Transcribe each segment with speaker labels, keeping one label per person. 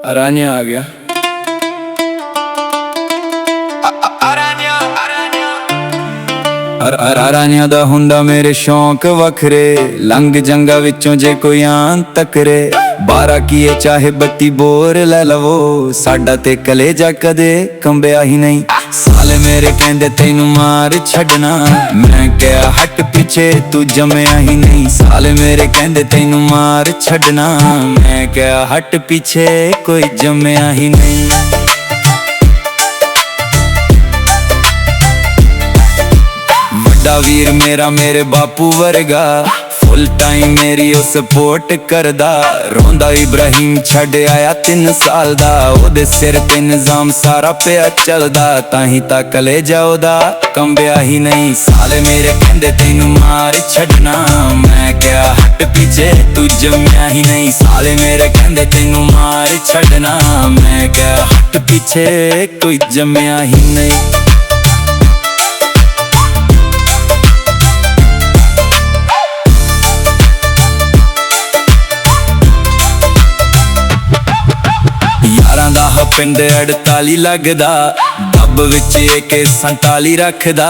Speaker 1: Aranha आ गया। ਅਰਾਨਿਆਂ ਦਾ ਹੁੰਦਾ ਮੇਰੇ ਸ਼ੌਂਕ ਵੱਖਰੇ, ਲੰਘ ਜੰਗਾ ਵਿੱਚੋਂ ਜੇ ਕੋਈ ਆਂ ਤਕਰੇ। 12 ਕੀਏ ਚਾਹੇ 32 ਬੋਰ ਲੈ ਲਵੋ, ਸਾਡਾ ਤੇ ਕਲੇਜਾ ਕਦੇ ਕੰਬਿਆ ਹੀ ਨਹੀਂ। ਸਾਲੇ ਮੇਰੇ ਕਹਿੰਦੇ ਤੈਨੂੰ ਮਾਰ ਛੱਡਣਾ, ਮੈਂ ਕਿਹਾ ਹਟ ਪਿੱਛੇ ਤੂੰ ਜੰਮਿਆ ਹੀ ਨਹੀਂ। ਸਾਲੇ ਮੇਰੇ ਕਹਿੰਦੇ ਤੈਨੂੰ ਮਾਰ ਛੱਡਣਾ, ਮੈਂ ਕਿਹਾ ਹਟ ਪਿੱਛੇ ਕੋਈ ਜੰਮਿਆ ਹੀ ਨਹੀਂ। ਵੱਡਾ ਵੀਰ ਮੇਰਾ ਮੇਰੇ ਬਾਪੂ ਵਰਗਾ, ਫੁੱਲ ਟਾਈਮ ਮੇਰੀ ਉਹ ਸਪੋਰਟ ਕਰਦਾ। ਰੋਂਦਾ ਇਬਰਾਹੀਮ ਛੱਡ ਆਇਆ 3 ਸਾਲ ਦਾ, ਉਹਦੇ ਸਿਰ ਤੇ ਨਿਜ਼ਾਮ ਸਾਰਾ ਪਿਆ ਚੱਲਦਾ। ਤਾਂ ਹੀ ਤਾਂ ਕਲੇਜਾ ਉਹਦਾ ਕੰਬਿਆ ਹੀ ਨਹੀਂ। ਸਾਲੇ ਮੇਰੇ ਕਹਿੰਦੇ ਤੈਨੂੰ ਮਾਰ ਛੱਡਣਾ, ਮੈਂ ਕਿਹਾ ਹਟ ਪਿੱਛੇ ਤੂੰ ਜੰਮਿਆ ਹੀ ਨਹੀਂ। ਸਾਲੇ ਮੇਰੇ ਕਹਿੰਦੇ ਤੈਨੂੰ ਮਾਰ ਛੱਡਣਾ, ਮੈਂ ਕਿਹਾ ਹਟ ਪਿੱਛੇ ਕੋਈ ਜੰਮਿਆ ਹੀ ਨਹੀਂ। ਯਾਰਾਂ ਦਾ ਪਿੰਡ 48 ਲੱਗਦਾ, ਦੱਬ ਵਿੱਚ AK-47 ਰੱਖਦਾ।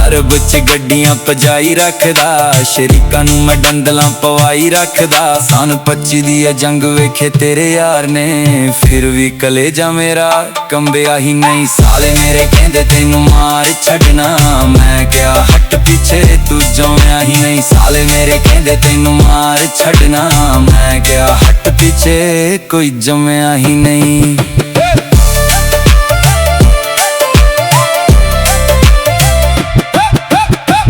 Speaker 1: ਅਰਬ ਚ ਗੱਡੀਆਂ ਪਜਾਈ ਰੱਖਦਾ, ਸ਼ਰੀਕਾਂ ਨੂੰ ਮੈਂ ਡੰਡਲਾਂ ਪਵਾਈ ਰੱਖਦਾ। ਸਨ 25 ਦੀ ਇਹ ਜੰਗ ਵੇਖੇ ਤੇਰੇ ਯਾਰ ਨੇ, ਫਿਰ ਵੀ ਕਲੇਜਾ ਮੇਰਾ ਕੰਬਿਆ ਹੀ ਨਹੀਂ। ਸਾਲੇ ਮੇਰੇ ਕਹਿੰਦੇ ਤੈਨੂੰ ਮਾਰ ਛੱਡਣਾ, ਮੈਂ ਕਿਹਾ ਹਟ ਪਿੱਛੇ ਤੂੰ ਜੰਮਿਆ ਹੀ ਨਹੀਂ। ਸਾਲੇ ਮੇਰੇ ਕਹਿੰਦੇ ਤੈਨੂੰ ਮਾਰ ਛੱਡਣਾ, ਮੈਂ ਕਿਹਾ ਹਟ ਪਿੱਛੇ ਕੋਈ ਜੰਮਿਆ ਹੀ ਨਹੀਂ।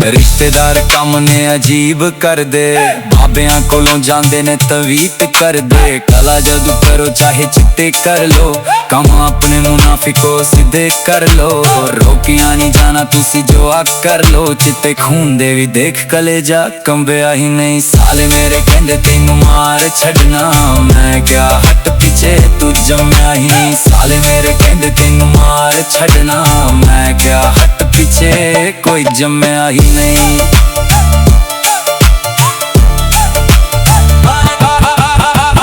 Speaker 1: ਰਿਸ਼ਤੇਦਾਰ ਕੰਮ ਨੇ ਅਜੀਬ ਕਰਦੇ, ਬਾਬਿਆਂ ਕੋਲੋਂ ਜਾਂਦੇ ਨੇ ਤਵੀਤ ਕਰਦੇ। ਕਲਾ ਜਦੋਂ ਕਰੋ ਚਾਹੇ ਚਿੱਟੇ ਕਰ ਲੋ, ਕੰਮ ਆਪਣੇ ਮੁਨਾਫਿਕੋ ਸਿੱਧੇ ਕਰ ਲੋ। ਰੋਕਿਆ ਨਹੀਂ ਜਾਣਾ ਤੁਸੀਂ ਜੋ ਆ ਕਰ ਲੋ, ਚਿੱਟੇ ਖੂਨ ਦੇ ਵੀ ਦੇਖ ਕਲੇਜਾ ਕੰਬਿਆ ਹੀ ਨਹੀਂ। ਸਾਲੇ ਮੇਰੇ ਕਹਿੰਦੇ ਤੈਨੂੰ ਮਾਰ ਛੱਡਣਾ, ਮੈਂ ਕਿਹਾ ਹਟ ਪਿੱਛੇ ਤੂੰ ਜੰਮਿਆ ਹੀ ਨਹੀਂ। ਸਾਲੇ ਮੇਰੇ ਕਹਿੰਦੇ ਤੈਨੂੰ ਮਾਰ ਛੱਡਣਾ, ਮੈਂ ਕਿਹਾ ਹਟ ਪਿੱਛੇ ਕੋਈ ਜੰਮਿਆ ਹੀ ਨਹੀਂ।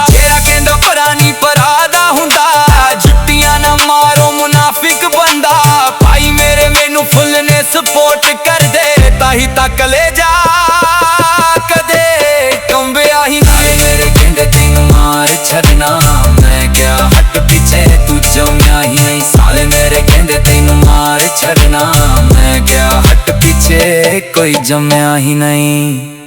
Speaker 1: ਜਿਹੜਾ ਕਹਿੰਦਾ ਪੁਰਾਣੀ ਪਰਾਦਾ ਹੁੰਦਾ, ਜੁੱਤੀਆਂ ਨਾ ਮਾਰੋ ਮੁਨਾਫਿਕ ਬੰਦਾ। ਭਾਈ ਮੇਰੇ ਮੈਨੂੰ ਫੁੱਲ ਨੇ ਸਪੋਰਟ ਕਰਦੇ, ਤਾਹੀ ਤਾਂ ਕਲੇਜਾ ਕਦੇ ਕੰਬਿਆ ਹੀ ਨਹੀਂ। ਮੇਰੇ ਕਹਿੰਦੇ ਤੈਨੂੰ ਮਾਰ ਛੱਡਣਾ, ਮੈਂ ਕਿਹਾ ਹਟ ਪਿੱਛੇ ਤੂੰ ਜੰਮਿਆ ਹੀ ਨਹੀਂ। ਸਾਲੇ ਮੇਰੇ ਕਹਿੰਦੇ ਤੈਨੂੰ ਮਾਰ ਛੱਡਣਾ, ਮੈਂ ਕਿਹਾ ਹਟ ਪਿੱਛੇ ਕੋਈ ਜੰਮਿਆ ਹੀ ਨਹੀਂ।